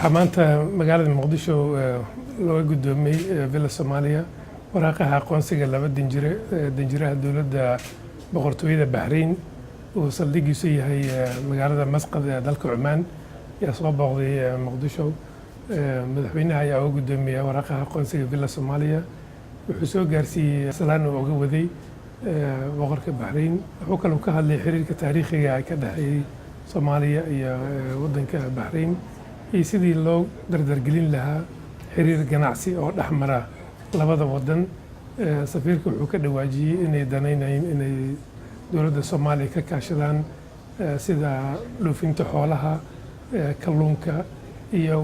waxaa maanta magaalada muqdisho looga gudoomiyey villa Soomaaliya waraaqaha aqoonsiga laba danjiraha dowladda boqortooyada Bahrain oo saldhigiisu yahay magaalada Masqad ee dalka Cumaan yaa soo booqday muqdisho madaxweynaha ayaa uga gudoomiyey waraaqaha aqoonsiga villa Soomaaliya wuxuu soo gaarsiiyey salaan uu uga waday boqorka Bahrain wuxuu kaloo ka hadlay xiriirka taariikhiga ee ka dhaxeeyay Soomaaliya iyo waddanka Bahrain iyo sidii loo dardargelin lahaa xiriir ganacsi oo dhexmara labada waddan safiirka wuxuu ka dhawaajiyey inay danaynayeen inay dowladda Soomaaliya ka kaashadaan sida dhoofinta xoolaha kalluunka iyo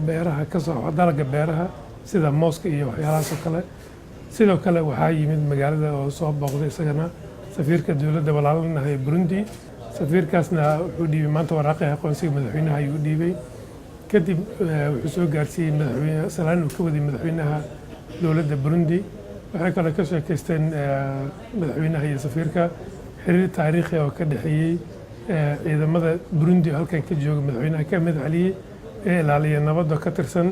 beeraha ka soo dalagga beeraha sida mooska iyo waxyaalahaas oo kale sidoo kale waxaa yimid magaalada oo soo booqday isagana safiirka dowladda walaalanaha ee Burundi safiirkaasna wuxuu dhiibay maanta waraaqaha aqoonsiga madaxweynaha ayuu dhiibay kadib wuxuu soo gaarsiiyey madaxweyne salaan uu ka waday madaxweynaha dowladda Burundi waxay kale ka sheekaysteen madaxweynaha iyo safiirka xiriir taariikhi oo ka dhaxeeyay ciidamada Burundi halkan ka jooga madaxweynaha ka mid celiyay ee ilaaliya nabadda ka tirsan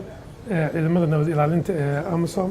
ciidamada nabad ilaalinta ee AMISOM